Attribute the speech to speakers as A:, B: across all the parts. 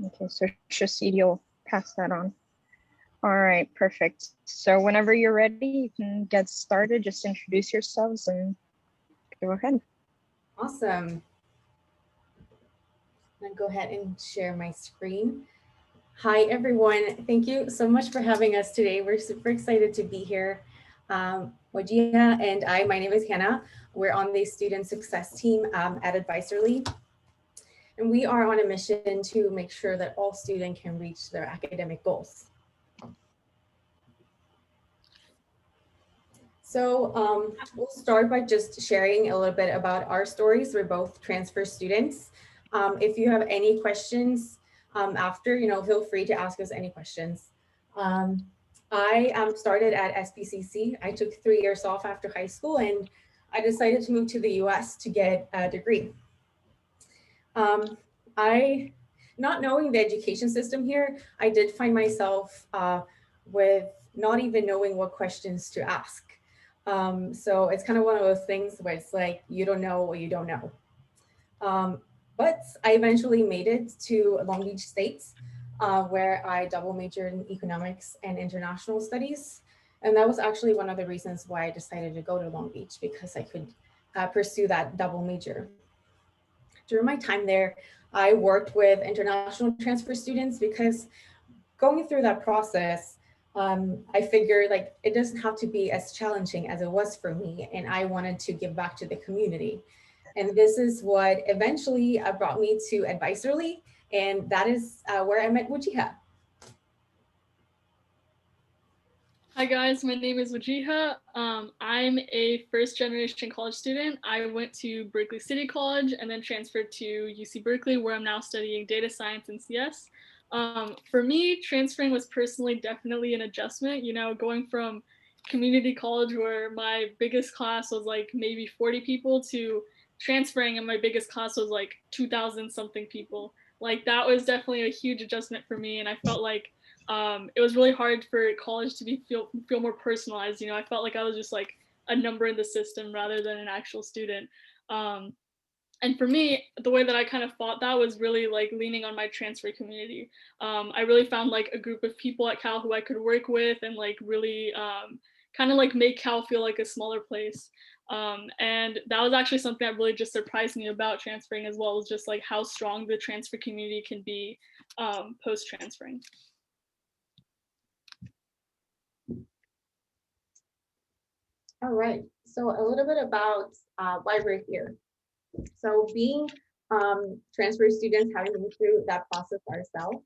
A: Okay, so Shasidi will pass that on. All right, perfect. So whenever you're ready, you can get started. Just introduce yourselves and go ahead.
B: Awesome. I'll go ahead and share my screen. Hi, everyone. Thank you so much for having us today. We're super excited to be here. Wajiha and I, my name is Hannah. We're on the student success team at Advisorly. And we are on a mission to make sure that all students can reach their academic goals. So we'll start by just sharing a little bit about our stories. We're both transfer students. If you have any questions after, feel free to ask us any questions. Um, I started at SBCC. I took 3 years off after high school and I decided to move to the US to get a degree. I, not knowing the education system here, I did find myself with not even knowing what questions to ask. So it's kind of one of those things where it's like, you don't know what you don't know. But I eventually made it to Long Beach State, where I double majored in economics and international studies. And that was actually one of the reasons why I decided to go to Long Beach, because I could pursue that double major. During my time there, I worked with international transfer students because going through that process, I figured like it doesn't have to be as challenging as it was for me, and I wanted to give back to the community. And this is what eventually brought me to Advisorly, and that is where I met Wujiha.
C: Hi guys, my name is Wajiha. I'm a first generation college student. I went to Berkeley City College and then transferred to UC Berkeley, where I'm now studying data science and CS. For me, transferring was personally definitely an adjustment, going from community college where my biggest class was like maybe 40 people to transferring and my biggest class was like 2,000 something people. Like that was definitely a huge adjustment for me, and I felt like it was really hard for college to feel more personalized. I felt like I was just like a number in the system rather than an actual student. Um, and for me, the way that I kind of fought that was really like leaning on my transfer community. I really found like a group of people at Cal who I could work with and like really kind of like make Cal feel like a smaller place. And that was actually something that really just surprised me about transferring as well, was just like how strong the transfer community can be post transferring.
B: All right, so a little bit about why we're here. So being transfer students, having been through that process ourselves,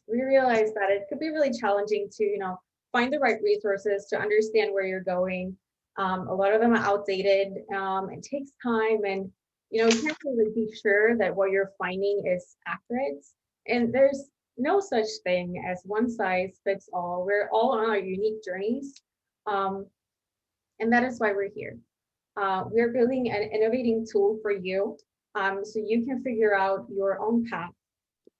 B: we realized that it could be really challenging to, find the right resources to understand where you're going. A lot of them are outdated. It takes time, and you can't really be sure that what you're finding is accurate. And there's no such thing as one size fits all. We're all on our unique journeys, um, and that is why we're here. We're building an innovating tool for you, so you can figure out your own path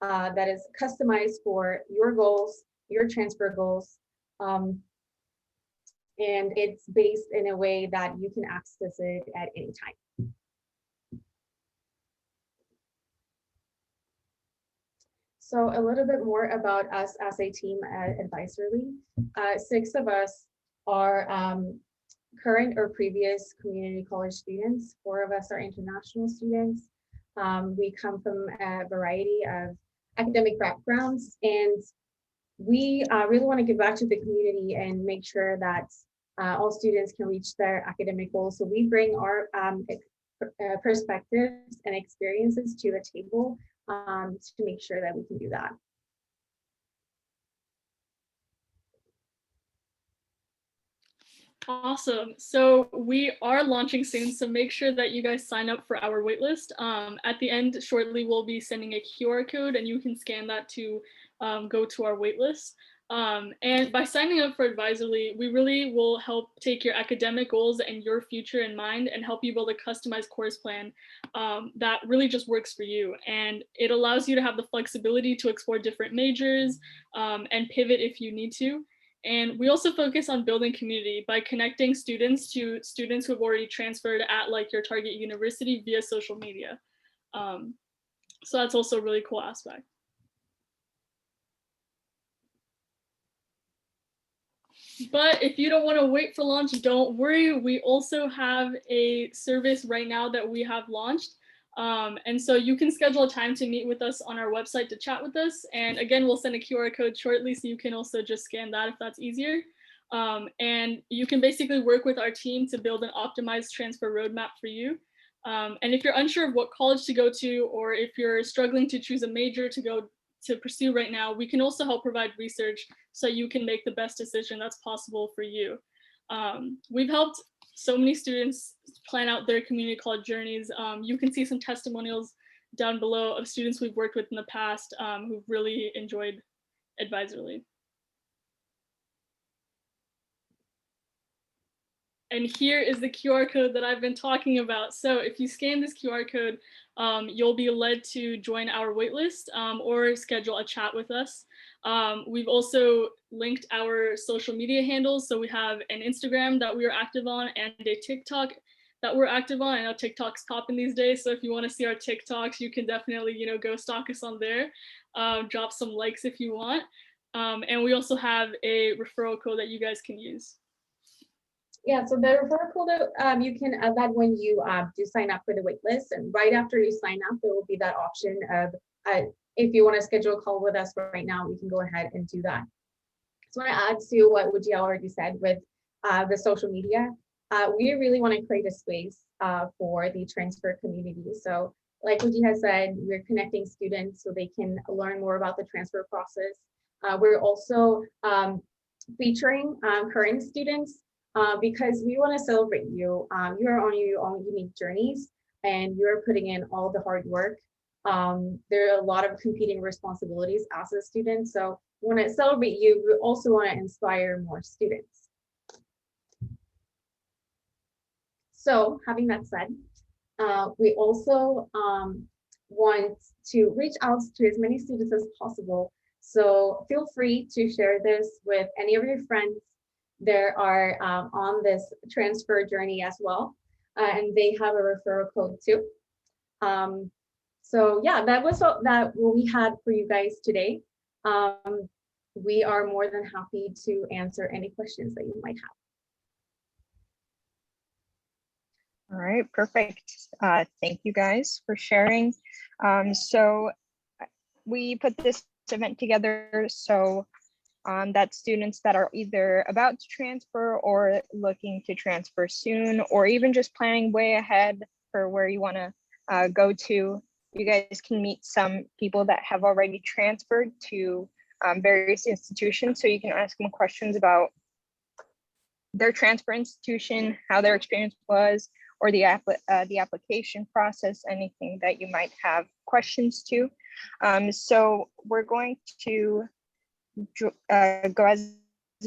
B: that is customized for your goals, your transfer goals, and it's based in a way that you can access it at any time. So a little bit more about us as a team at Advisorly. 6 of us are current or previous community college students. 4 of us are international students. We come from a variety of academic backgrounds, and we really want to give back to the community and make sure that all students can reach their academic goals. So we bring our perspectives and experiences to the table to make sure that we can do that.
C: Awesome. So we are launching soon, so make sure that you guys sign up for our waitlist. At the end, shortly, we'll be sending a QR code and you can scan that to go to our waitlist. And by signing up for Advisorly, we really will help take your academic goals and your future in mind and help you build a customized course plan that really just works for you. And it allows you to have the flexibility to explore different majors and pivot if you need to. And we also focus on building community by connecting students to students who have already transferred at like your target university via social media. So that's also a really cool aspect. But if you don't want to wait for launch, don't worry. We also have a service right now that we have launched. And so you can schedule a time to meet with us on our website to chat with us. And again, we'll send a QR code shortly, so you can also just scan that if that's easier. And you can basically work with our team to build an optimized transfer roadmap for you. And if you're unsure of what college to go to, or if you're struggling to choose a major to pursue right now, we can also help provide research so you can make the best decision that's possible for you. We've helped so many students plan out their community college journeys. You can see some testimonials down below of students we've worked with in the past who've really enjoyed Advisorly. And here is the QR code that I've been talking about. So if you scan this QR code, you'll be led to join our waitlist or schedule a chat with us. We've also linked our social media handles. So we have an Instagram that we are active on and a TikTok that we're active on. I know TikTok's popping these days. So if you want to see our TikToks, you can definitely, go stalk us on there. Drop some likes if you want. And we also have a referral code that you guys can use.
B: Yeah, so the referral code, you can add that when you do sign up for the waitlist, and right after you sign up, there will be that option of if you want to schedule a call with us right now, we can go ahead and do that. So I want to add to what Wujia already said with the social media. We really want to create a space for the transfer community. So like Wujia said, we're connecting students so they can learn more about the transfer process. We're also featuring current students because we want to celebrate you. You're on your own unique journeys and you're putting in all the hard work. There are a lot of competing responsibilities as a student. So we want to celebrate you. We also want to inspire more students. So having that said, we also want to reach out to as many students as possible. So feel free to share this with any of your friends that are on this transfer journey as well. And they have a referral code too. So yeah, that was what we had for you guys today. We are more than happy to answer any questions that you might have.
A: All right, perfect. Thank you guys for sharing. So we put this event together so that students that are either about to transfer or looking to transfer soon, or even just planning way ahead for where you want to go to, you guys can meet some people that have already transferred to various institutions. So you can ask them questions about their transfer institution, how their experience was, or the application process, anything that you might have questions to. So we're going to go as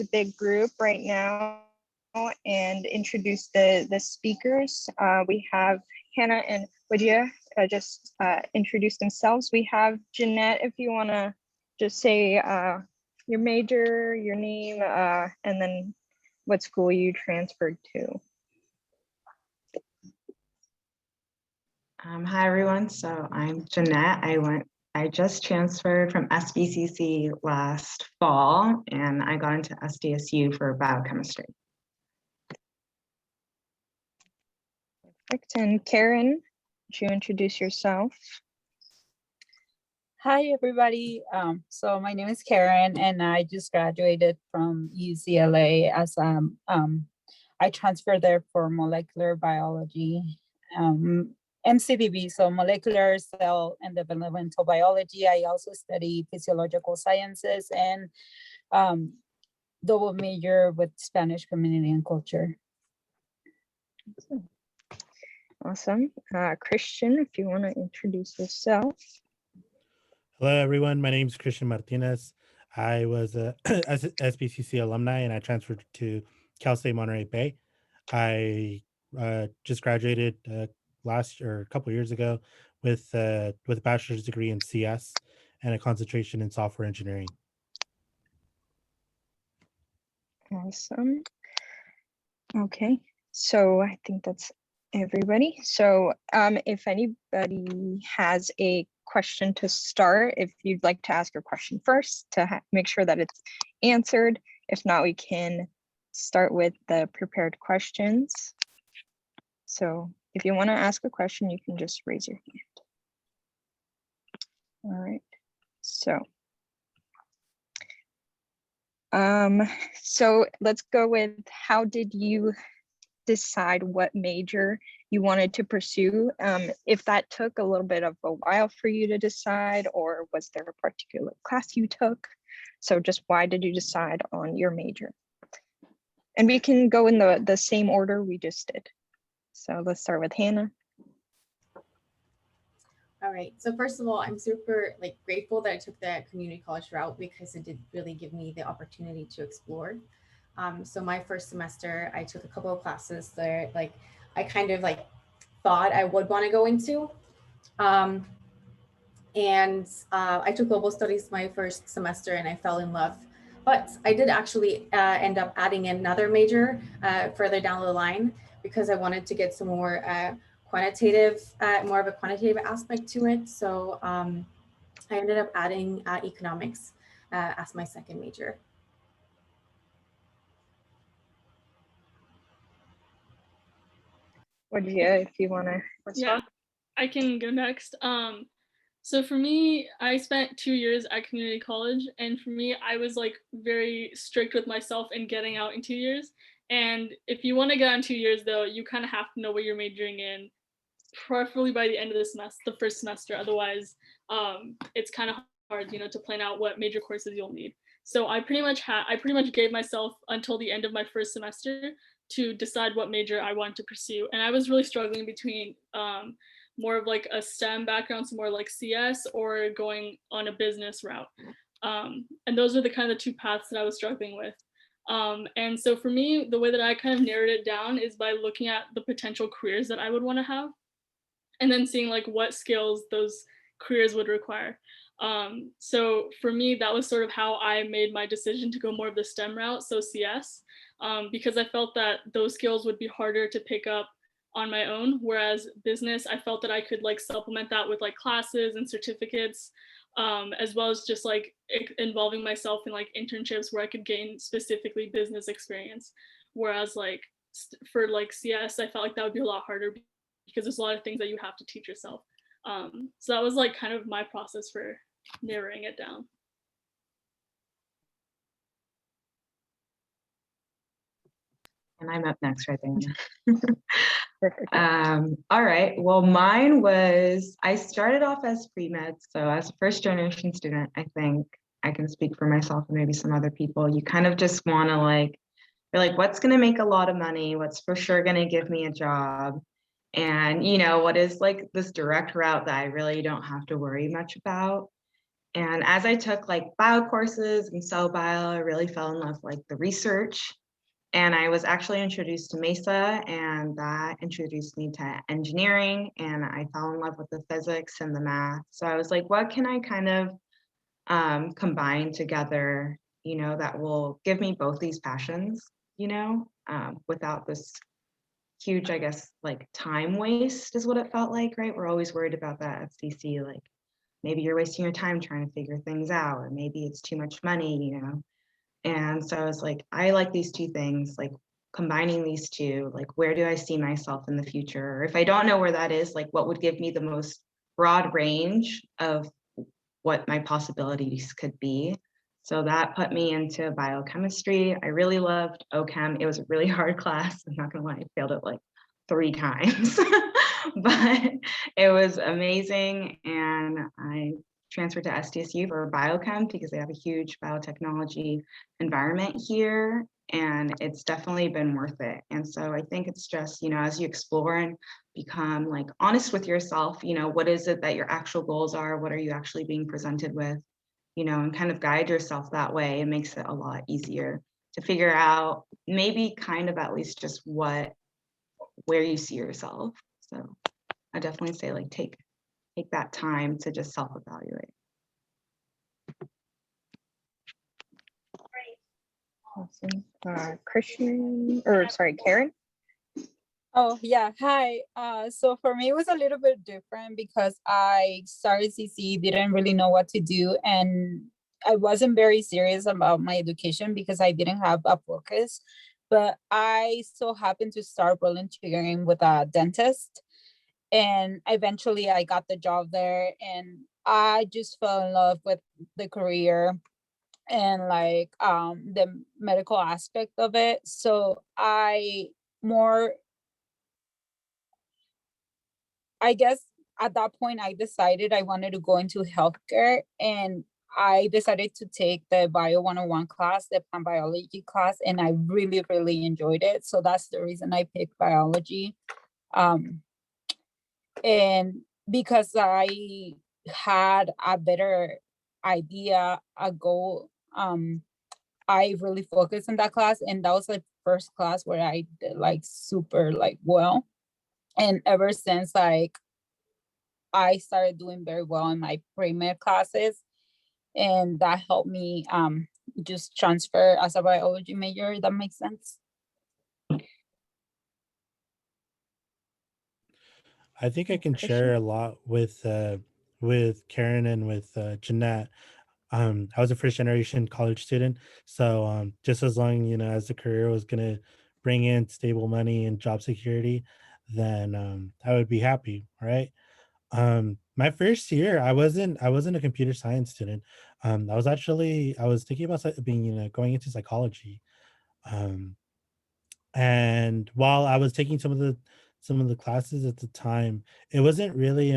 A: a big group right now and introduce the speakers. We have Hannah and Wujia just introduce themselves. We have Jeanette, if you want to just say your major, your name, and then what school you transferred to.
D: Hi everyone, so I'm Jeanette. I just transferred from SBCC last fall and I got into SDSU for biochemistry.
A: Perfect. And Karen, would you introduce yourself?
E: Hi everybody. So my name is Karen and I just graduated from UCLA as I transferred there for molecular biology. MCBB, so molecular cell and developmental biology. I also study physiological sciences and double major with Spanish community and culture.
A: Awesome. Christian, if you want to introduce yourself.
F: Hello, everyone. My name is Christian Martinez. I was a SBCC alumni and I transferred to Cal State Monterey Bay. I just graduated last or a couple of years ago with a bachelor's degree in CS and a concentration in software engineering.
A: Awesome. Okay, so I think that's everybody. So if anybody has a question to start. If you'd like to ask your question first to make sure that it's answered. If not, we can start with the prepared questions. So if you want to ask a question, you can just raise your hand. All right, so let's go with, how did you decide what major you wanted to pursue? If that took a little bit of a while for you to decide, or was there a particular class you took? So just why did you decide on your major? And we can go in the same order we just did. So let's start with Hannah.
B: All right. So first of all, I'm super grateful that I took the community college route, because it did really give me the opportunity to explore. So my first semester, I took a couple of classes that I kind of thought I would want to go into. I took global studies my first semester and I fell in love. But I did actually end up adding another major further down the line, because I wanted to get some more quantitative, more of a quantitative aspect to it. So I ended up adding economics as my second major.
A: If you want to
C: Yeah, I can go next. So for me, I spent 2 years at community college, and for me, I was very strict with myself in getting out in 2 years. And if you want to get out in 2 years, though, you kind of have to know what you're majoring in, preferably by the end of the semester, the first semester. Otherwise, it's kind of hard, to plan out what major courses you'll need. So I pretty much gave myself until the end of my first semester to decide what major I wanted to pursue. And I was really struggling between more of a STEM background, so more CS, or going on a business route. And those are the kind of the two paths that I was struggling with. And so for me, the way that I kind of narrowed it down is by looking at the potential careers that I would want to have, and then seeing what skills those careers would require. So for me, that was sort of how I made my decision to go more of the STEM route, so CS, because I felt that those skills would be harder to pick up on my own, whereas business, I felt that I could supplement that with classes and certificates, as well as just involving myself in internships where I could gain specifically business experience. Whereas for CS, I felt that would be a lot harder, because there's a lot of things that you have to teach yourself. So that was kind of my process for narrowing it down.
D: And I'm up next, right there.
A: Perfect.
D: All right, well, mine was, I started off as pre-med. So as a first generation student, I think I can speak for myself and maybe some other people. You kind of just want to you're what's going to make a lot of money? What's for sure going to give me a job? And, what is this direct route that I really don't have to worry much about? And as I took bio courses and cell bio, I really fell in love with the research. And I was actually introduced to MESA, and that introduced me to engineering, and I fell in love with the physics and the math. So I was what can I kind of combine together, that will give me both these passions, without this huge, I guess, time waste is what it felt like, right? We're always worried about that at SBCC, maybe you're wasting your time trying to figure things out, or maybe it's too much money, And so I was I like these two things, combining these two, where do I see myself in the future? Or if I don't know where that is, what would give me the most broad range of what my possibilities could be? So that put me into biochemistry. I really loved OChem. It was a really hard class. I'm not gonna lie, I failed it 3 times, but it was amazing. And I transferred to SDSU for biochem because they have a huge biotechnology environment here, and it's definitely been worth it. And so I think it's just, as you explore and become honest with yourself, what is it that your actual goals are? What are you actually being presented with? And kind of guide yourself that way. It makes it a lot easier to figure out maybe kind of at least just where you see yourself. So I definitely say take that time to just self-evaluate.
A: Awesome. Karen?
E: Oh, yeah. Hi. So for me, it was a little bit different because I started CC, didn't really know what to do. And I wasn't very serious about my education because I didn't have a focus. But I so happened to start volunteering with a dentist. And eventually I got the job there. And I just fell in love with the career and like the medical aspect of it. So more I guess at that point, I decided I wanted to go into healthcare, and I decided to take the Bio 101 class, the plant biology class, and I really, really enjoyed it. So that's the reason I picked biology. Um, and because I had a better idea, a goal, I really focused on that class, and that was the first class where I did like super like well. And ever since, like I started doing very well in my pre-med classes, and that helped me just transfer as a biology major, if that makes sense.
F: I think I can
A: Christian?
F: share a lot with Karen and with Jeanette. I was a first generation college student, so just as long as the career was gonna bring in stable money and job security, then I would be happy, right? My first year, I wasn't a computer science student. I was thinking about being going into psychology. Um, and while I was taking some of the classes at the time, it wasn't really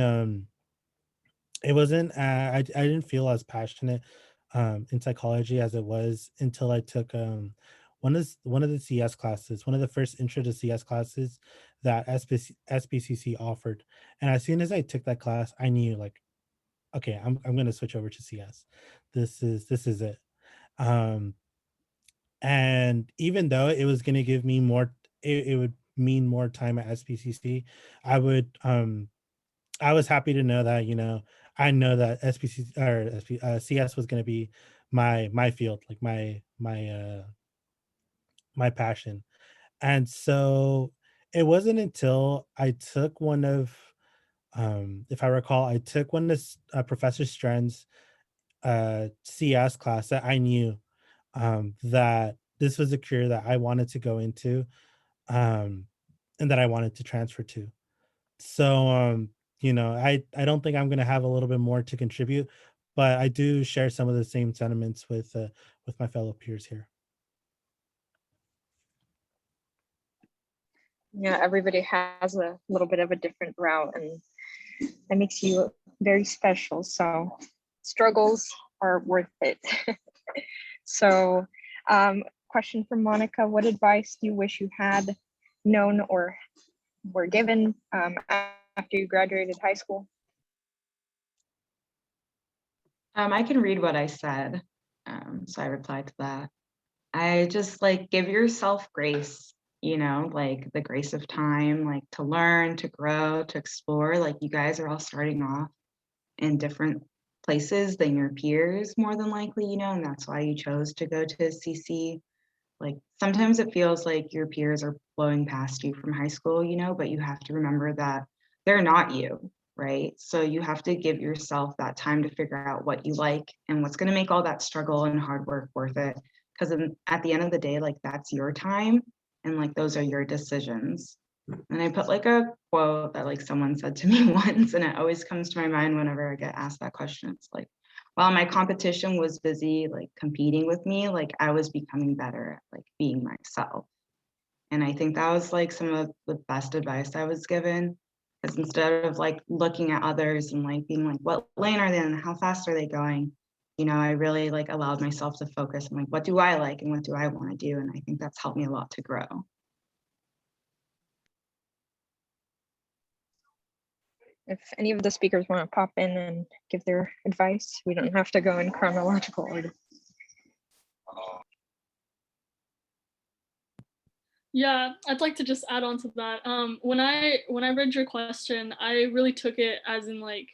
F: it wasn't I didn't feel as passionate in psychology as it was until I took one of the CS classes, one of the first intro to CS classes that SBCC offered. And as soon as I took that class, I knew like, okay, I'm gonna switch over to CS. This is it. Um and even though it was gonna give me more, it would mean more time at SBCC, I would I was happy to know that, I know that SPC or CS was going to be my field, like my passion. And so it wasn't until I took one of, if I recall, I took one of Professor Strand's CS class that I knew that this was a career that I wanted to go into, um, and that I wanted to transfer to. So, I don't think I'm gonna have a little bit more to contribute, but I do share some of the same sentiments with my fellow peers here.
A: Yeah, everybody has a little bit of a different route, and that makes you very special. So struggles are worth it. So, question from Monica: what advice do you wish you had known or were given after you graduated high school?
D: I can read what I said. So I replied to that. I just like give yourself grace, like the grace of time, like to learn, to grow, to explore. Like you guys are all starting off in different places than your peers, more than likely, and that's why you chose to go to CC. Like sometimes it feels like your peers are blowing past you from high school, but you have to remember that they're not you, right? So you have to give yourself that time to figure out what you like and what's going to make all that struggle and hard work worth it. Because at the end of the day, like that's your time and like those are your decisions. And I put like a quote that like someone said to me once, and it always comes to my mind whenever I get asked that question. It's like, while my competition was busy like competing with me, like I was becoming better at like being myself. And I think that was like some of the best advice I was given. Because instead of like looking at others and like being like, what lane are they in? How fast are they going? I really like allowed myself to focus on like, what do I like and what do I want to do? And I think that's helped me a lot to grow.
A: If any of the speakers want to pop in and give their advice, we don't have to go in chronological order.
C: Yeah, I'd like to just add on to that. When I read your question, I really took it as in like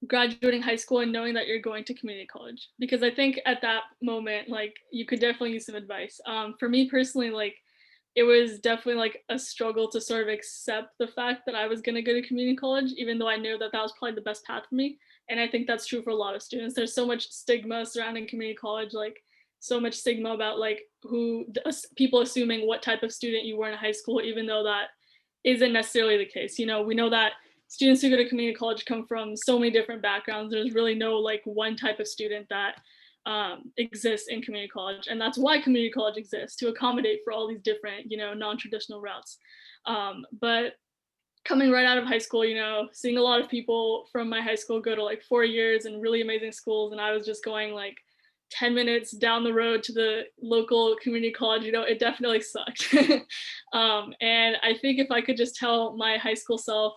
C: graduating high school and knowing that you're going to community college, because I think at that moment, like you could definitely use some advice. For me personally, like it was definitely like a struggle to sort of accept the fact that I was going to go to community college, even though I knew that that was probably the best path for me. And I think that's true for a lot of students. There's so much stigma surrounding community college, like so much stigma about like people assuming what type of student you were in high school, even though that isn't necessarily the case. You know, we know that students who go to community college come from so many different backgrounds. There's really no like one type of student that exists in community college, and that's why community college exists, to accommodate for all these different, you know, non-traditional routes. But coming right out of high school, you know, seeing a lot of people from my high school go to like 4 years and really amazing schools, and I was just going like 10 minutes down the road to the local community college, you know, it definitely sucked. And I think if I could just tell my high school self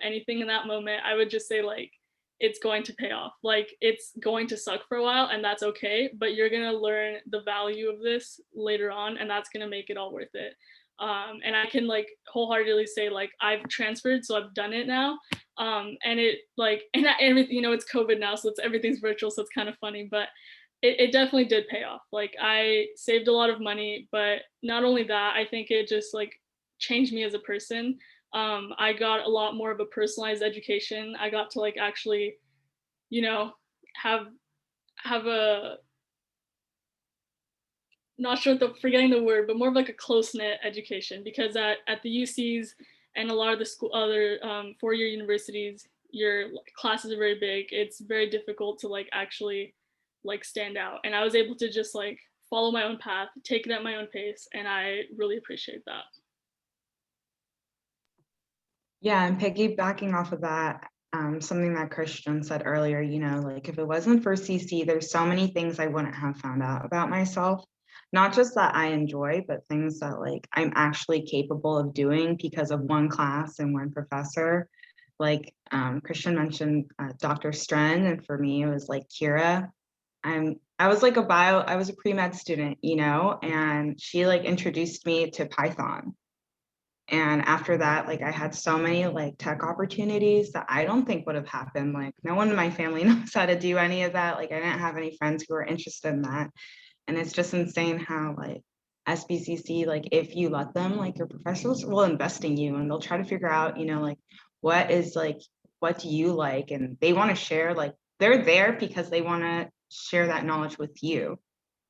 C: anything in that moment, I would just say like, it's going to pay off. Like it's going to suck for a while, and that's okay, but you're gonna learn the value of this later on, and that's gonna make it all worth it. And I can like wholeheartedly say like I've transferred, so I've done it now. And it like, and everything, you know, it's COVID now, so everything's virtual, so it's kind of funny, but it definitely did pay off. Like I saved a lot of money, but not only that, I think it just like changed me as a person. I got a lot more of a personalized education. I got to like actually, you know, have a, not sure forgetting the word, but more of like a close-knit education, because at the UCs and a lot of the other 4-year universities, your classes are very big. It's very difficult to like actually like stand out. And I was able to just like follow my own path, take it at my own pace. And I really appreciate that.
D: Yeah, and piggybacking off of that, something that Christian said earlier, you know, like if it wasn't for CC, there's so many things I wouldn't have found out about myself. Not just that I enjoy, but things that like I'm actually capable of doing because of one class and one professor. Like Christian mentioned Dr. Stren, and for me it was like Kira. I was like I was a pre-med student, you know, and she like introduced me to Python. And after that, like I had so many like tech opportunities that I don't think would have happened. Like no one in my family knows how to do any of that. Like I didn't have any friends who were interested in that. And it's just insane how like SBCC, like if you let them, like your professors will invest in you and they'll try to figure out, you know, like what do you like? And they want to share, like they're there because they want to share that knowledge with you.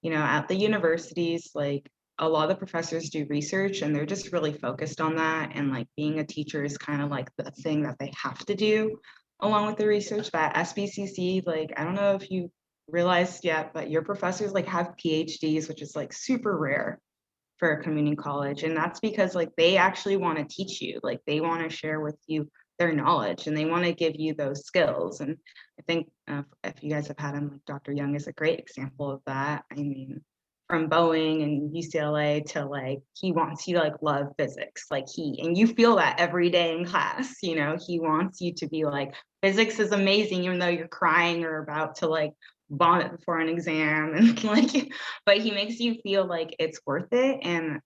D: You know, at the universities, like a lot of the professors do research and they're just really focused on that. And like being a teacher is kind of like the thing that they have to do along with the research. But at SBCC, like, I don't know if you realized yet, but your professors like have PhDs, which is like super rare for a community college. And that's because like they actually want to teach you, like they want to share with you their knowledge and they want to give you those skills. And I think if you guys have had him, like Dr. Young is a great example of that. I mean, from Boeing and UCLA to like, he wants you to like love physics, like and you feel that every day in class, you know, he wants you to be like, physics is amazing, even though you're crying or about to like vomit before an exam and like, but he makes you feel like it's worth it. And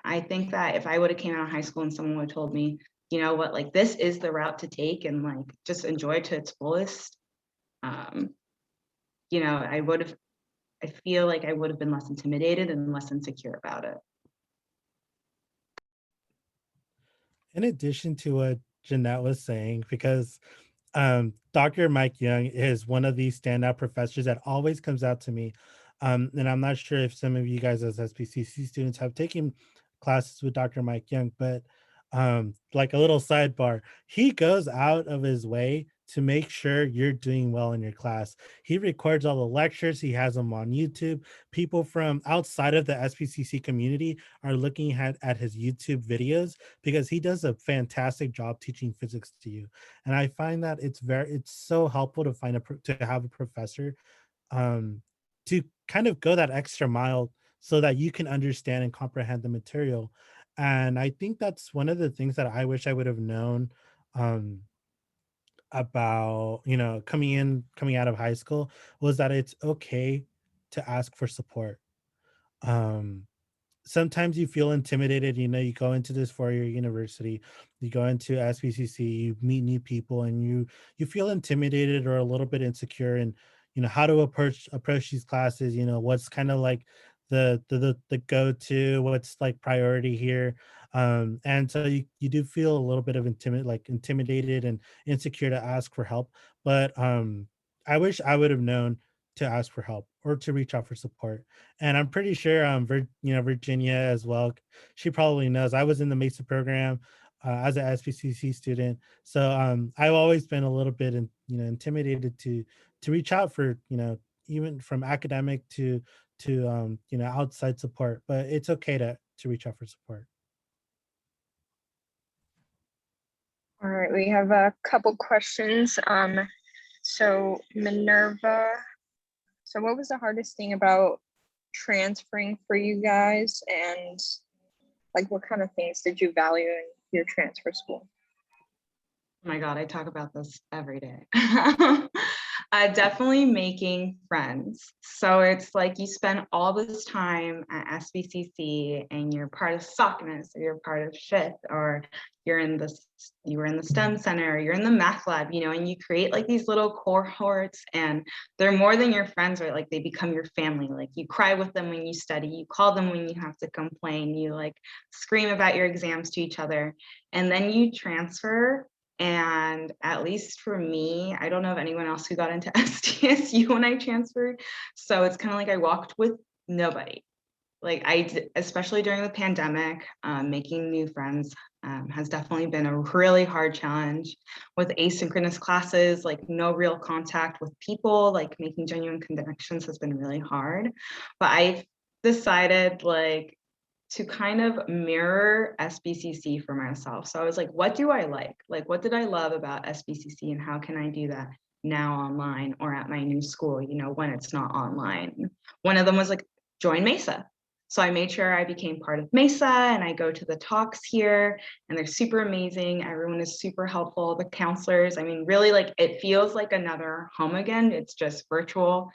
D: I think that if I would have came out of high school and someone would have told me, you know what, like this is the route to take and like just enjoy it to its fullest, you know, I feel like I would have been less intimidated and less insecure about it.
F: In addition to what Jeanette was saying, because Dr. Mike Young is one of these standout professors that always comes out to me. And I'm not sure if some of you guys as SBCC students have taken classes with Dr. Mike Young, but like a little sidebar, he goes out of his way to make sure you're doing well in your class. He records all the lectures, he has them on YouTube. People from outside of the SBCC community are looking at his YouTube videos because he does a fantastic job teaching physics to you. And I find that it's so helpful to to have a professor to kind of go that extra mile so that you can understand and comprehend the material. And I think that's one of the things that I wish I would have known about, you know, coming out of high school, was that it's okay to ask for support. Um, Sometimes you feel intimidated, you know, you go into this 4-year university, you go into SBCC, you meet new people and you feel intimidated or a little bit insecure and, you know, how to approach these classes, you know, what's kind of like the go-to, what's like priority here. And so you do feel a little bit of intimidated and insecure to ask for help. But I wish I would have known to ask for help or to reach out for support. And I'm pretty sure Virginia as well, she probably knows. I was in the MESA program as an SBCC student. So I've always been a little bit intimidated to reach out for, even from academic to outside support, but it's okay to reach out for support.
A: All right, we have a couple questions. So Minerva, so what was the hardest thing about transferring for you guys, and like what kind of things did you value in your transfer school?
D: Oh my God, I talk about this every day. Definitely making friends. So it's like you spend all this time at SBCC and you're part of SACNAS, or you're part of SHIT, or you were in the STEM center, you're in the math lab, and you create like these little cohorts, and they're more than your friends, right? Like they become your family. Like you cry with them when you study, you call them when you have to complain, you like scream about your exams to each other, and then you transfer. And at least for me, I don't know of anyone else who got into SDSU when I transferred. So it's kind of like I walked with nobody. Like especially during the pandemic, making new friends has definitely been a really hard challenge with asynchronous classes, like no real contact with people, like making genuine connections has been really hard. But I've decided to kind of mirror SBCC for myself. So I was like, what do I like? Like, what did I love about SBCC, and how can I do that now online or at my new school, when it's not online? One of them was like, join MESA. So I made sure I became part of MESA, and I go to the talks here, and they're super amazing. Everyone is super helpful. The counselors, I mean, really, like, it feels like another home again. It's just virtual.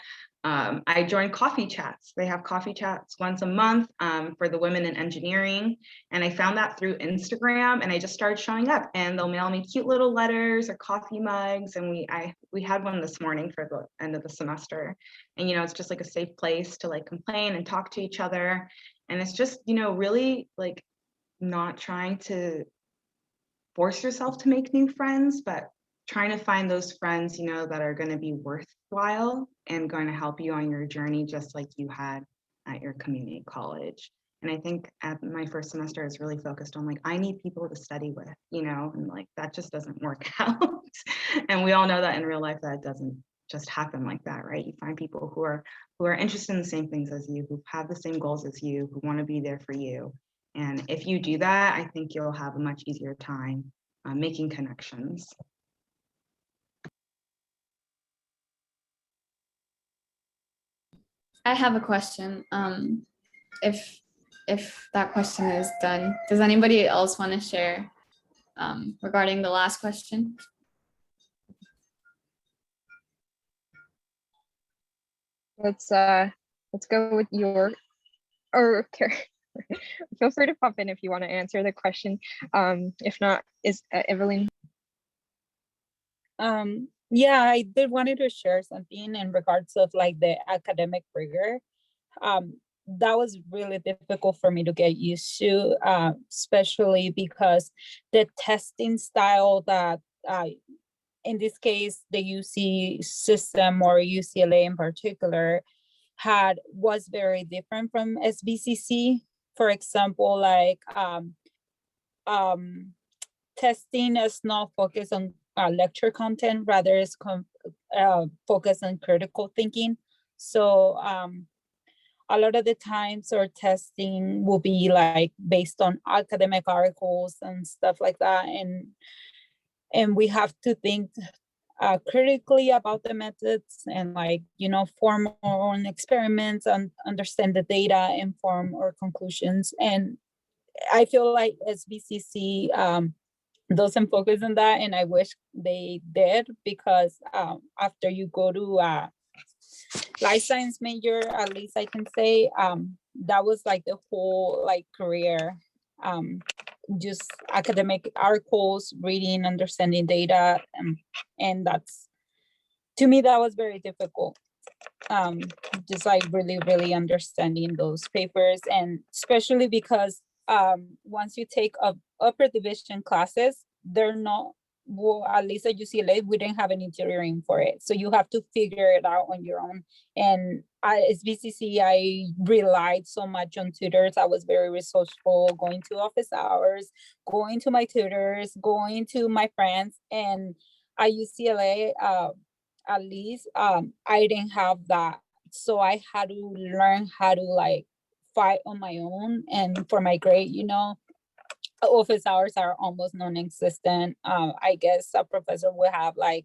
D: I joined coffee chats. They have coffee chats once a month for the women in engineering. And I found that through Instagram, and I just started showing up, and they'll mail me cute little letters or coffee mugs. And we had one this morning for the end of the semester. And, it's just like a safe place to like complain and talk to each other. And it's just, really like not trying to force yourself to make new friends, but trying to find those friends, that are going to be worthwhile and going to help you on your journey, just like you had at your community college. And I think at my first semester, I was really focused on like, I need people to study with, and like, that just doesn't work out. And we all know that in real life, that doesn't just happen like that, right? You find people who are interested in the same things as you, who have the same goals as you, who want to be there for you. And if you do that, I think you'll have a much easier time making connections.
G: I have a question. If that question is done, does anybody else want to share regarding the last question?
A: Let's go with your, or feel free to pop in if you want to answer the question. If not, is Evelyn?
E: Yeah, I did wanted to share something in regards of like the academic rigor. That was really difficult for me to get used to, especially because the testing style that in this case, the UC system or UCLA in particular was very different from SBCC. For example, like testing is not focused on lecture content, rather is focused on critical thinking. So a lot of the times our testing will be like based on academic articles and stuff like that. And we have to think critically about the methods and like, form our own experiments and understand the data, inform our conclusions. And I feel like SBCC doesn't focus on that, and I wish they did, because after you go to life science major, at least I can say, that was like the whole like career, just academic articles, reading, understanding data, and that's, to me, that was very difficult. um, just like really understanding those papers, and especially because once you take upper division classes, they're not, well, at least at UCLA, we didn't have any tutoring for it. So you have to figure it out on your own. And at SBCC, I relied so much on tutors. I was very resourceful, going to office hours, going to my tutors, going to my friends. And at UCLA, at least I didn't have that. So I had to learn how to like fight on my own. And for my grade, office hours are almost non-existent. I guess a professor will have like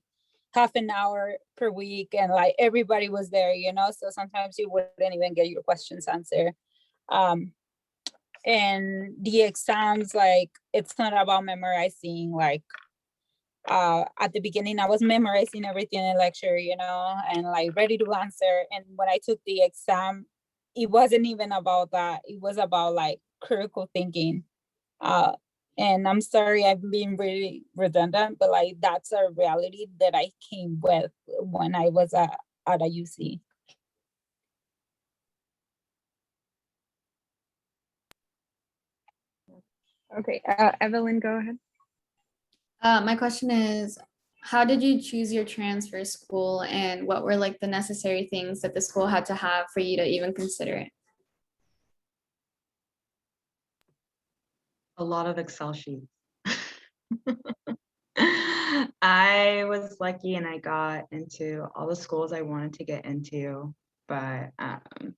E: half an hour per week, and like everybody was there, so sometimes you wouldn't even get your questions answered. And the exams, like, it's not about memorizing. Like at the beginning I was memorizing everything in lecture, and like ready to answer. And when I took the exam, it wasn't even about that. It was about like critical thinking. And I'm sorry, I've been really redundant, but like that's a reality that I came with when I was at a UC.
A: Okay, Evelyn, go ahead.
G: My question is, how did you choose your transfer school, and what were like the necessary things that the school had to have for you to even consider it?
D: A lot of Excel sheets. I was lucky and I got into all the schools I wanted to get into, but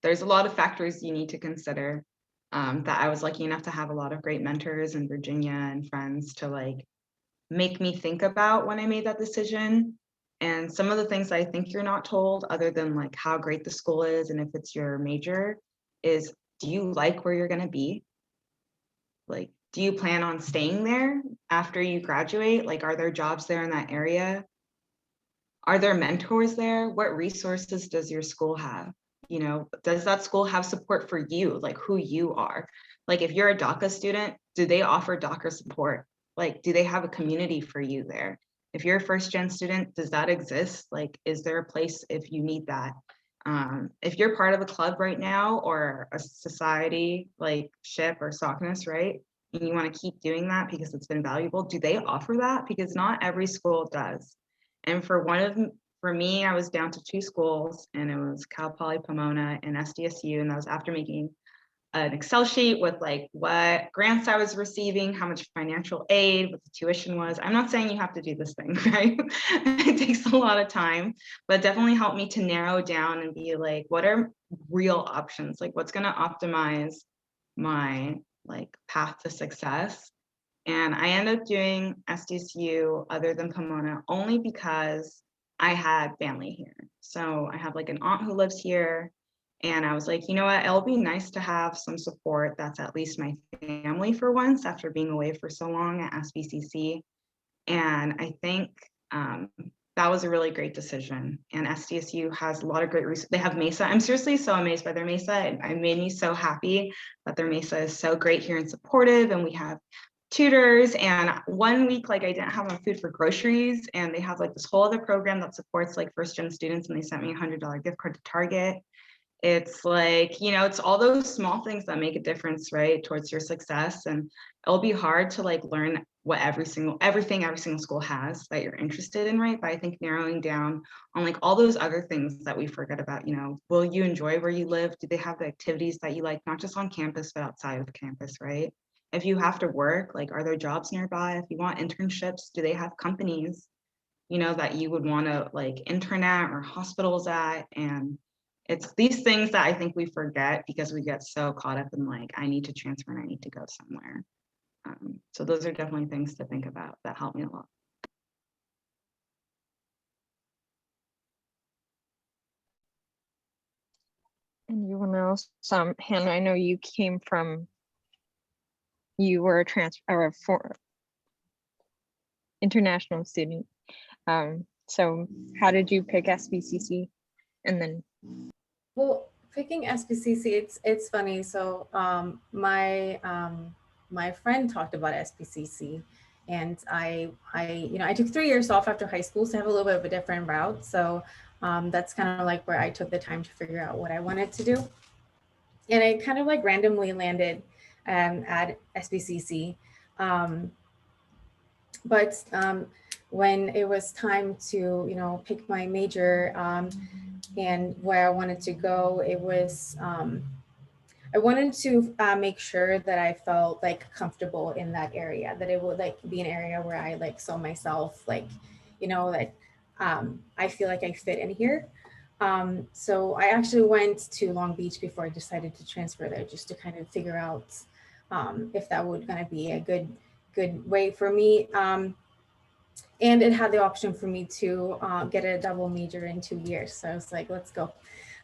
D: there's a lot of factors you need to consider. That I was lucky enough to have a lot of great mentors in Virginia and friends to like make me think about when I made that decision. And some of the things I think you're not told, other than like how great the school is and if it's your major, is, do you like where you're going to be? Like, do you plan on staying there after you graduate? Like, are there jobs there in that area? Are there mentors there? What resources does your school have? Does that school have support for you, like who you are? Like, if you're a DACA student, do they offer DACA support? Like, do they have a community for you there? If you're a first gen student, does that exist? Like, is there a place if you need that? If you're part of a club right now or a society like SHIP or SACNAS, right? And you want to keep doing that because it's been valuable, do they offer that? Because not every school does. And for me, I was down to 2 schools, and it was Cal Poly Pomona and SDSU. And that was after making an Excel sheet with like what grants I was receiving, how much financial aid, what the tuition was. I'm not saying you have to do this thing, right? It takes a lot of time, but definitely helped me to narrow down and be like, what are real options? Like, what's going to optimize my like path to success? And I ended up doing SDSU other than Pomona only because I had family here. So I have like an aunt who lives here. And I was like, you know what, it'll be nice to have some support that's at least my family for once after being away for so long at SBCC. And I think that was a really great decision. And SDSU has a lot of great resources. They have MESA. I'm seriously so amazed by their MESA. It made me so happy that their MESA is so great here and supportive. And we have tutors. And one week, like, I didn't have enough food for groceries, and they have like this whole other program that supports like first gen students, and they sent me a $100 gift card to Target. It's like, it's all those small things that make a difference, right, towards your success. And it'll be hard to like learn what everything every single school has that you're interested in, right? But I think narrowing down on like all those other things that we forget about, will you enjoy where you live? Do they have the activities that you like, not just on campus, but outside of campus, right? If you have to work, like, are there jobs nearby? If you want internships, do they have companies, that you would want to like intern at, or hospitals at? And it's these things that I think we forget because we get so caught up in like, I need to transfer and I need to go somewhere. So those are definitely things to think about that help me a lot.
A: Anyone else? Hannah, I know you were a international student. So how did you pick SBCC? And then,
B: well, picking SBCC, it's funny. So my friend talked about SBCC, and I took 3 years off after high school, so I have a little bit of a different route. So That's kind of like where I took the time to figure out what I wanted to do. And I kind of like randomly landed at SBCC. Um, but when it was time to, you know, pick my major and where I wanted to go, it was, I wanted to make sure that I felt like comfortable in that area, that it would like be an area where I like saw myself, like, you know, that I feel like I fit in here. So I actually went to Long Beach before I decided to transfer there, just to kind of figure out if that would gonna be a good way for me. And it had the option for me to get a double major in 2 years. So I was like, let's go.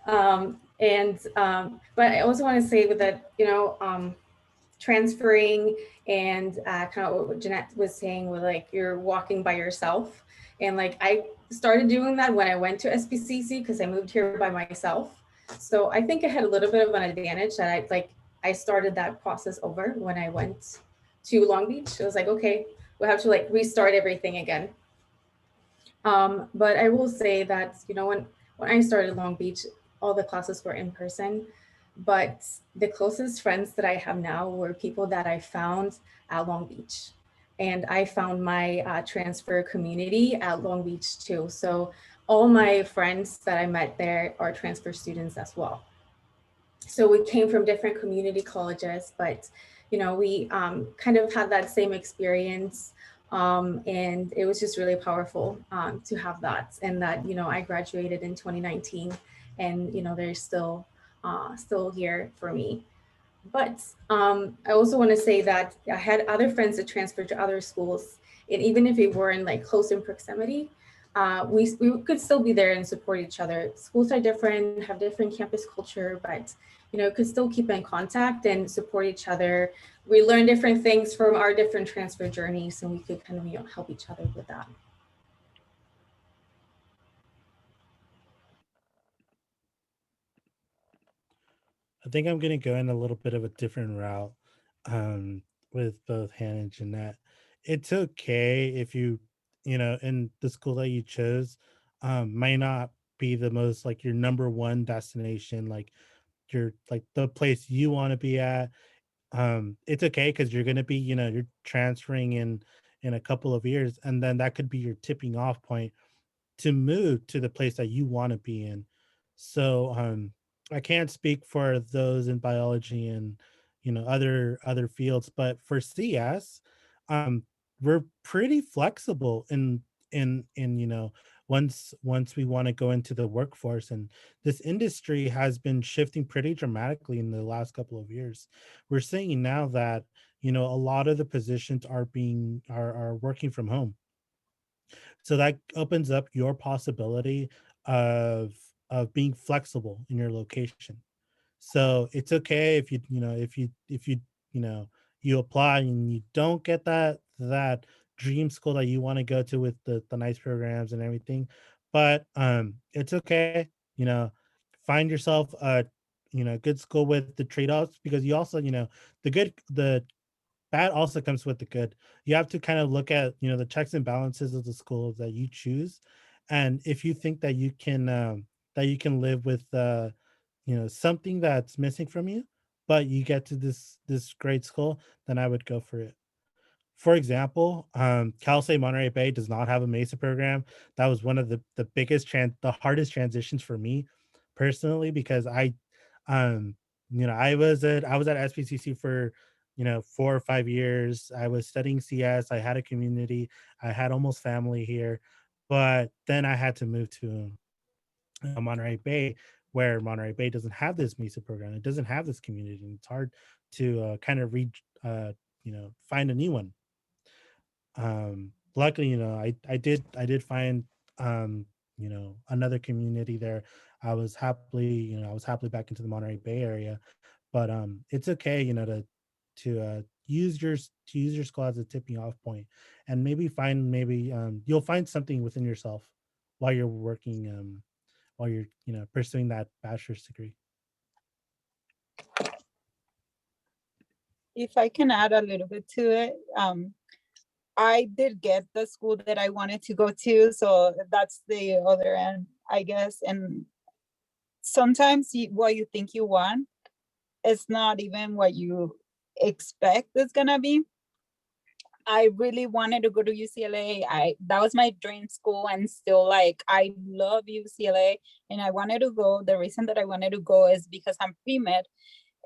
B: But I also want to say with that, you know, transferring and kind of what Jeanette was saying with like you're walking by yourself. And like I started doing that when I went to SBCC because I moved here by myself. So I think I had a little bit of an advantage that I started that process over when I went to Long Beach. I was like, okay, we'll have to like restart everything again. But I will say that, you know, when I started Long Beach, all the classes were in person, but the closest friends that I have now were people that I found at Long Beach. And I found my transfer community at Long Beach too. So all my friends that I met there are transfer students as well. So we came from different community colleges, but you know, we kind of had that same experience. And it was just really powerful to have that. And that, you know, I graduated in 2019 and, you know, they're still here for me. But I also want to say that I had other friends that transferred to other schools. And even if we weren't like close in proximity, we could still be there and support each other. Schools are different, have different campus culture, but you know, could still keep in contact and support each other. We learn different things from our different transfer journeys, and we could kind of, you know, help each other with that.
F: I think I'm going to go in a little bit of a different route with both Hannah and Jeanette. It's okay if you know, in the school that you chose might not be the most like your number one destination, like your like the place you want to be at. It's okay because you're going to be, you know, you're transferring in a couple of years, and then that could be your tipping off point to move to the place that you want to be in. So I can't speak for those in biology and you know other fields, but for CS, um, we're pretty flexible in you know once we want to go into the workforce, and this industry has been shifting pretty dramatically in the last couple of years. We're seeing now that you know a lot of the positions are working from home, so that opens up your possibility of being flexible in your location. So it's okay if you you know you apply and you don't get that dream school that you want to go to with the nice programs and everything, but it's okay. You know, find yourself a you know good school with the trade-offs, because you also you know the bad also comes with the good. You have to kind of look at, you know, the checks and balances of the schools that you choose. And if you think that you can live with you know, something that's missing from you, but you get to this great school, then I would go for it. For example, Cal State Monterey Bay does not have a MESA program. That was one of the hardest transitions for me personally, because um, you know, I was at SBCC for, you know, 4 or 5 years. I was studying CS. I had a community. I had almost family here, but then I had to move to Monterey Bay, where Monterey Bay doesn't have this MESA program. It doesn't have this community, and it's hard to kind of read, you know, find a new one. Luckily, you know, I did find you know another community there. I was happily back into the Monterey Bay area, but it's okay, you know, to use your school as a tipping off point, and maybe you'll find something within yourself while you're working while you're you know pursuing that bachelor's degree.
E: If I can add a little bit to it, I did get the school that I wanted to go to, so that's the other end, I guess. And sometimes what you think you want is not even what you expect it's gonna be. I really wanted to go to UCLA. That was my dream school, and still, like, I love UCLA, and I wanted to go. The reason that I wanted to go is because I'm pre-med,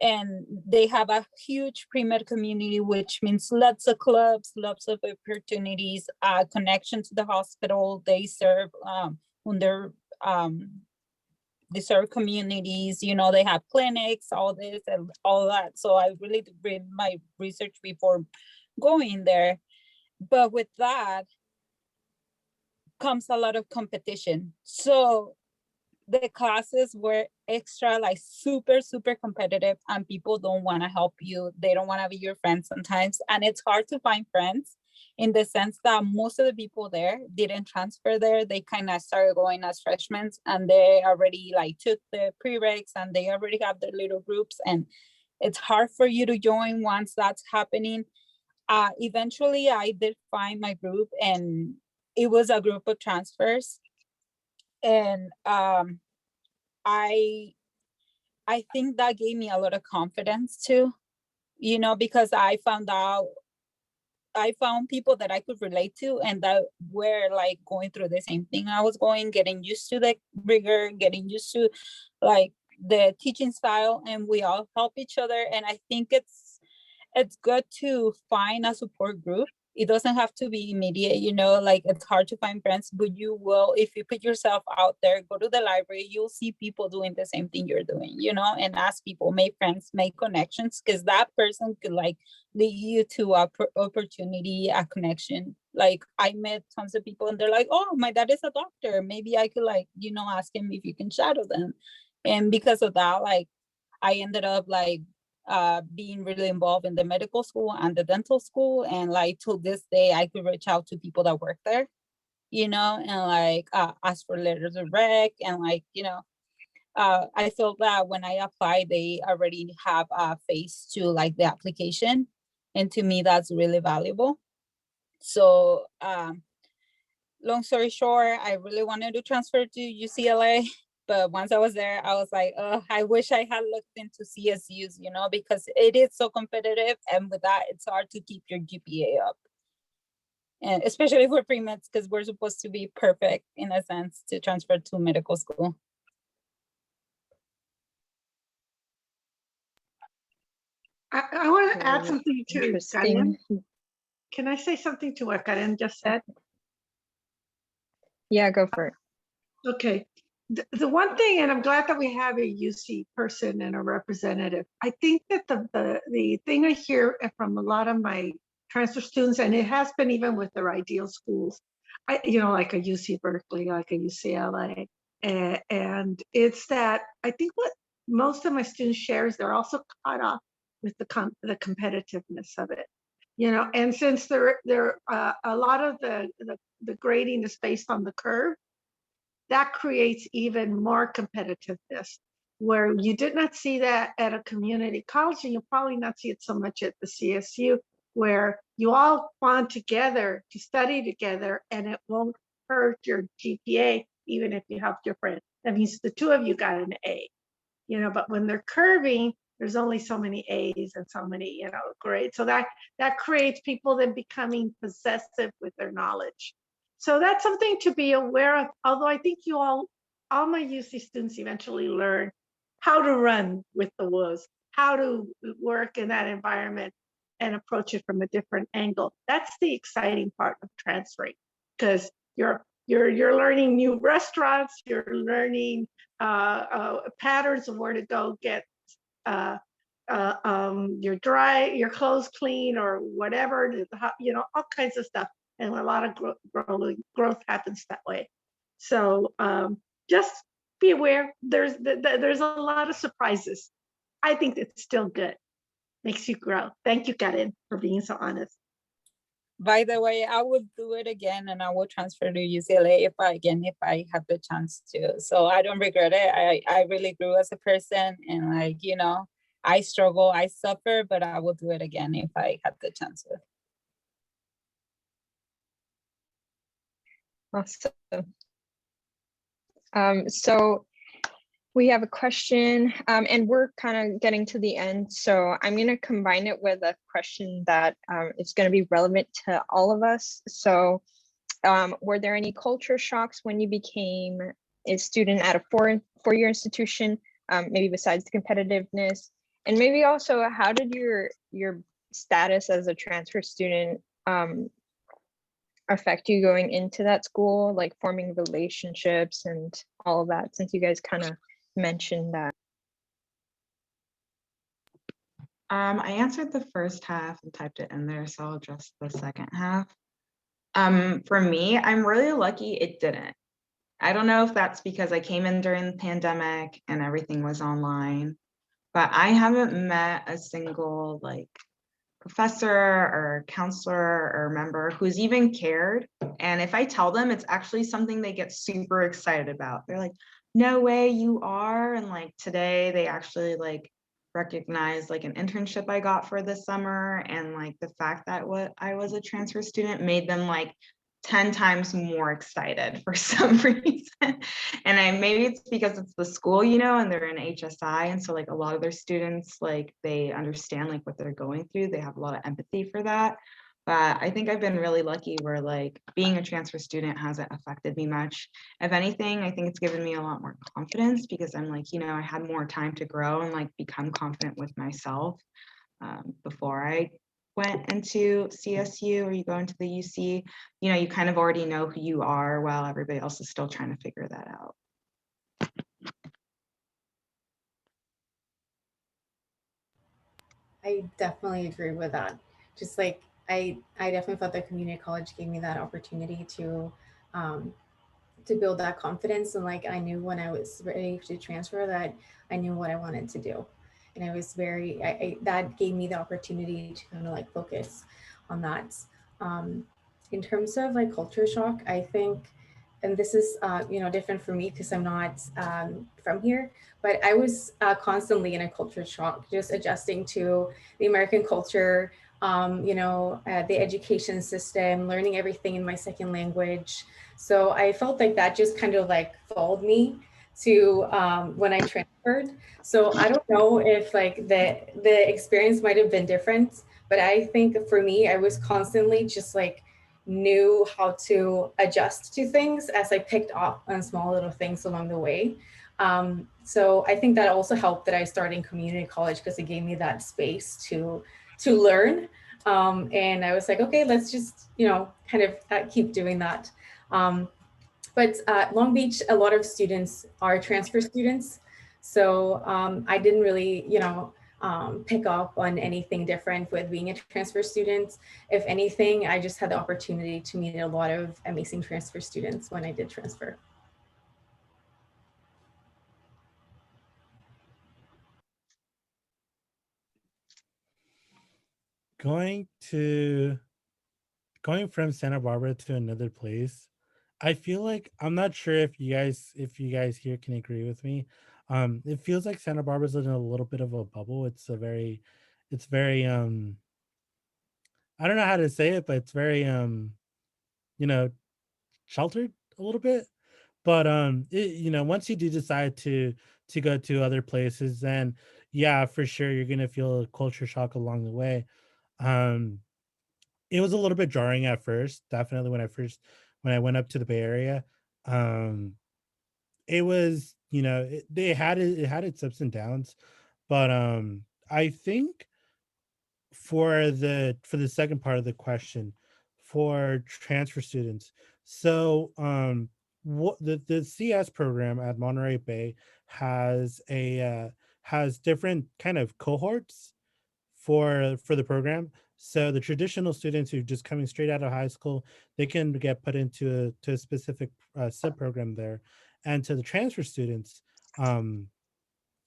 E: and they have a huge pre-med community, which means lots of clubs, lots of opportunities, connection to the hospital. They serve under they serve communities, you know, they have clinics, all this and all that. So I really did my research before going there. But with that comes a lot of competition. So the classes were extra, like super, super competitive, and people don't want to help you. They don't want to be your friends sometimes. And it's hard to find friends in the sense that most of the people there didn't transfer there. They kind of started going as freshmen, and they already like took the prereqs, and they already have their little groups, and it's hard for you to join once that's happening. Eventually I did find my group, and it was a group of transfers. And I think that gave me a lot of confidence too, you know, because I found people that I could relate to, and that were like going through the same thing I was going, getting used to the rigor, getting used to like the teaching style, and we all help each other. And I think it's good to find a support group. It doesn't have to be immediate, you know, like it's hard to find friends, but you will, if you put yourself out there, go to the library, you'll see people doing the same thing you're doing, you know, and ask people, make friends, make connections, because that person could like lead you to a opportunity, a connection. Like I met tons of people and they're like, oh, my dad is a doctor. Maybe I could like, you know, ask him if you can shadow them. And because of that, like I ended up like being really involved in the medical school and the dental school, and like till this day I could reach out to people that work there, you know, and like ask for letters of rec, and like, you know, I felt that when I applied they already have a phase to like the application, and to me that's really valuable. So long story short, I really wanted to transfer to UCLA. But once I was there, I was like, oh, I wish I had looked into CSUs, you know, because it is so competitive. And with that, it's hard to keep your GPA up. And especially for pre-meds, because we're supposed to be perfect in a sense to transfer to medical school.
H: I want to add
A: Very
H: something to Karen.
A: interesting.
H: Can I say something to what Karen just said?
A: Yeah, go for it.
H: Okay. The one thing, and I'm glad that we have a UC person and a representative. I think that the thing I hear from a lot of my transfer students, and it has been even with their ideal schools, you know, like a UC Berkeley, like a UCLA, and it's that I think what most of my students share is they're also caught up with the competitiveness of it, you know. And since there a lot of the grading is based on the curve, that creates even more competitiveness, where you did not see that at a community college, and you'll probably not see it so much at the CSU, where you all bond together to study together, and it won't hurt your GPA, even if you helped your friend. That means the two of you got an A, you know. But when they're curving, there's only so many A's and so many, you know, grades. So that creates people then becoming possessive with their knowledge. So that's something to be aware of. Although I think all my UC students eventually learn how to run with the wolves, how to work in that environment and approach it from a different angle. That's the exciting part of transferring, because you're learning new restaurants, you're learning patterns of where to go get your clothes clean or whatever, you know, all kinds of stuff. And a lot of growth happens that way. So just be aware. There's a lot of surprises. I think it's still good. Makes you grow. Thank you, Karen, for being so honest.
E: By the way, I would do it again, and I will transfer to UCLA if I have the chance to. So I don't regret it. I really grew as a person, and like, you know, I struggle, I suffer, but I will do it again if I have the chance to.
A: Awesome. So we have a question, and we're kind of getting to the end. So I'm going to combine it with a question that is going to be relevant to all of us. So were there any culture shocks when you became a student at a four-year institution, maybe besides the competitiveness? And maybe also, how did your status as a transfer student affect you going into that school, like forming relationships and all of that, since you guys kind of mentioned that?
D: I answered the first half and typed it in there, so I'll address the second half. For me, I'm really lucky it didn't. I don't know if that's because I came in during the pandemic and everything was online, but I haven't met a single like professor or counselor or member who's even cared. And if I tell them, it's actually something they get super excited about. They're like, no way you are. And like today they actually like recognize like an internship I got for this summer. And like the fact that I was a transfer student made them like 10 times more excited for some reason. And maybe it's because it's the school, you know, and they're in HSI. And so like a lot of their students, like they understand like what they're going through. They have a lot of empathy for that. But I think I've been really lucky where like being a transfer student hasn't affected me much. If anything, I think it's given me a lot more confidence because I'm like, you know, I had more time to grow and like become confident with myself before I went into CSU or you go into the UC, you know, you kind of already know who you are while everybody else is still trying to figure that out.
B: I definitely agree with that. Just like I definitely felt that community college gave me that opportunity um, to build that confidence. And like I knew when I was ready to transfer that I knew what I wanted to do. And I was that gave me the opportunity to kind of like focus on that. Um, in terms of like culture shock, I think, and this is you know, different for me because I'm not from here, but I was constantly in a culture shock, just adjusting to the American culture, you know, the education system, learning everything in my second language. So I felt like that just kind of like followed me to when I transferred. So I don't know if like the experience might have been different, but I think for me, I was constantly just like knew how to adjust to things as I picked up on small little things along the way. So I think that also helped that I started in community college because it gave me that space to learn. And I was like, okay, let's just, you know, kind of keep doing that. But Long Beach, a lot of students are transfer students. So I didn't really, you know, pick up on anything different with being a transfer student. If anything, I just had the opportunity to meet a lot of amazing transfer students when I did transfer.
F: Going from Santa Barbara to another place, I feel like I'm not sure if you guys here can agree with me. It feels like Santa Barbara's in a little bit of a bubble. It's very I don't know how to say it, but it's very you know, sheltered a little bit. But you know, once you do decide to go to other places, then yeah, for sure you're gonna feel a culture shock along the way. Um, it was a little bit jarring at first, definitely when I went up to the Bay Area. Um, it was, you know, it had its ups and downs, but I think for the second part of the question, for transfer students, so what the CS program at Monterey Bay has has different kind of cohorts for the program. So the traditional students who are just coming straight out of high school, they can get put into a specific sub program there, and to the transfer students, um,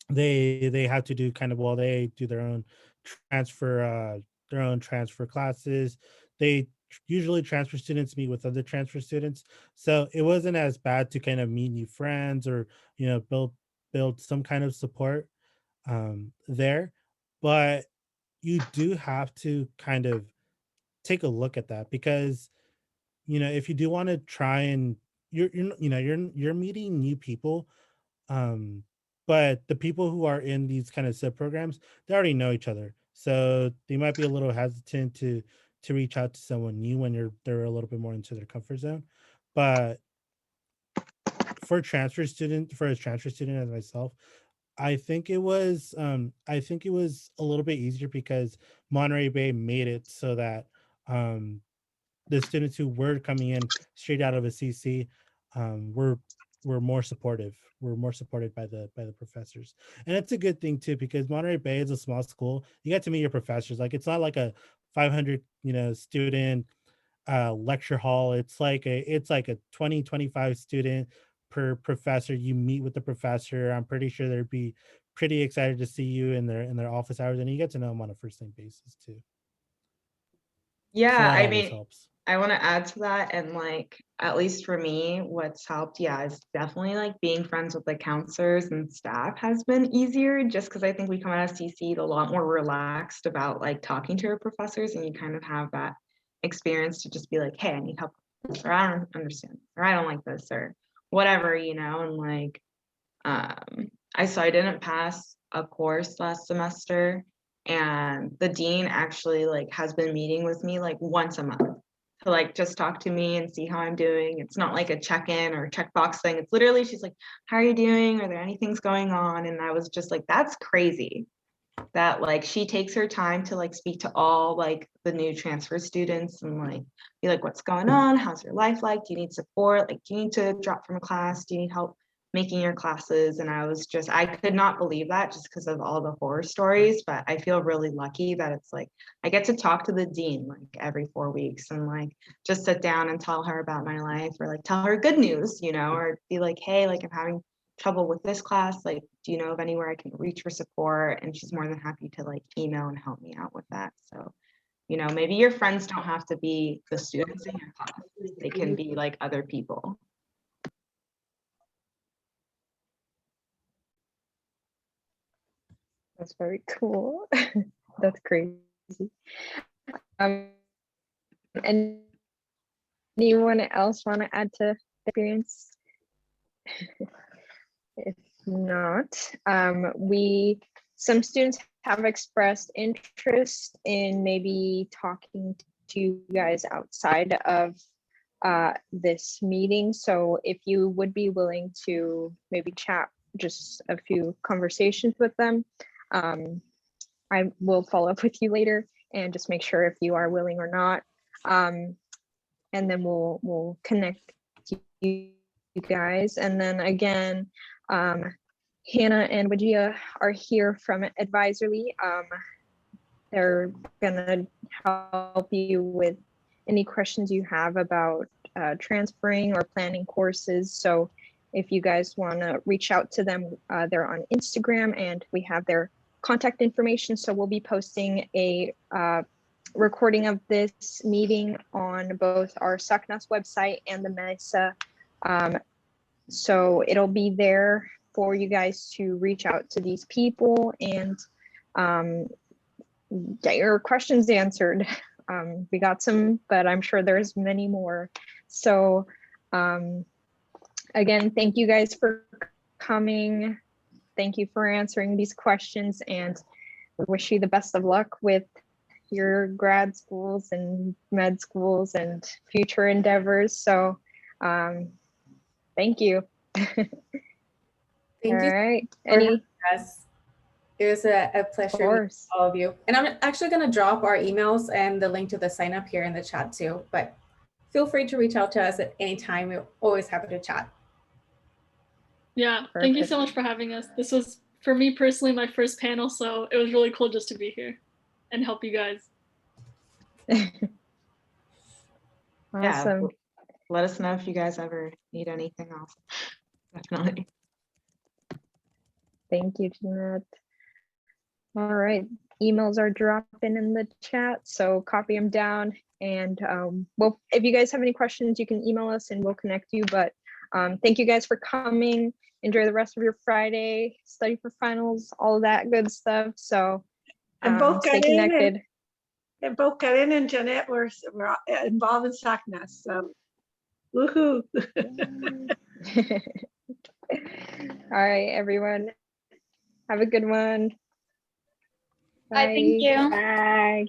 F: they have to do kind of, well, they do transfer their own transfer classes. They usually transfer students meet with other transfer students, so it wasn't as bad to kind of meet new friends or, you know, build some kind of support there. But you do have to kind of take a look at that because if you do want to try and you're meeting new people, but the people who are in these kind of sub programs, they already know each other, so they might be a little hesitant to reach out to someone new when they're a little bit more into their comfort zone. But for a transfer student as myself, I think it was a little bit easier because Monterey Bay made it so that the students who were coming in straight out of a CC were more supportive. Were more supported by the professors, and it's a good thing too because Monterey Bay is a small school. You get to meet your professors. Like, it's not like a 500 student lecture hall. It's like a 20-25 student per professor. You meet with the professor. I'm pretty sure they'd be pretty excited to see you in their office hours, and you get to know them on a first name basis too. So
D: Yeah,
F: that
D: I
F: always
D: mean,
F: helps.
D: I want to add to that, and like, at least for me, what's helped, yeah, is definitely like being friends with the counselors and staff has been easier, just because I think we come out of CC a lot more relaxed about like talking to our professors, and you kind of have that experience to just be like, hey, I need help with this, or I don't understand, or I don't like this, or whatever, and like, I didn't pass a course last semester, and the dean actually like has been meeting with me like once a month to like just talk to me and see how I'm doing. It's not like a check-in or checkbox thing. It's literally, she's like, how are you doing? Are there anything's going on? And I was just like, that's crazy that like she takes her time to like speak to all like the new transfer students and like be like, what's going on? How's your life like? Do you need support? Like, do you need to drop from a class? Do you need help making your classes? And I could not believe that just because of all the horror stories, but I feel really lucky that it's like I get to talk to the dean like every 4 weeks and like just sit down and tell her about my life, or like tell her good news, or be like, hey, like I'm having trouble with this class, like, do you know of anywhere I can reach for support? And she's more than happy to like email and help me out with that. So, maybe your friends don't have to be the students in your class. They can be like other people.
A: That's very cool. That's crazy. And anyone else want to add to experience? If not, some students have expressed interest in maybe talking to you guys outside of this meeting. So if you would be willing to maybe chat just a few conversations with them, I will follow up with you later and just make sure if you are willing or not. And then we'll connect you guys. And then again, Hannah and Wajia are here from Advisory. They're gonna help you with any questions you have about transferring or planning courses. So if you guys want to reach out to them, they're on Instagram and we have their contact information. So we'll be posting a recording of this meeting on both our SACNAS website and the MESA. So it'll be there for you guys to reach out to these people and get your questions answered. We got some, but I'm sure there's many more. So again, thank you guys for coming. Thank you for answering these questions, and we wish you the best of luck with your grad schools and med schools and future endeavors. So thank you.
B: Thank
A: All
B: you
A: right.
B: for having us. It was a pleasure meeting all of you. And I'm actually going to drop our emails and the link to the sign up here in the chat too. But feel free to reach out to us at any time. We're always happy to chat.
C: Yeah, thank you so much for having us. This was, for me personally, my first panel, so it was really cool just to be here and help you guys.
A: Awesome.
D: Yeah, let us know if you guys ever need anything else. Definitely.
A: Thank you, Jeanette. All right, emails are dropping in the chat, so copy them down. And well, if you guys have any questions, you can email us and we'll connect you. But thank you guys for coming. Enjoy the rest of your Friday, study for finals, all of that good stuff. So
H: And both
A: stay
H: got in
A: connected.
H: And both Karen and Jeanette were involved in SACNAS, so woohoo.
A: All right, everyone. Have a good one.
G: Bye, thank you.
A: Bye.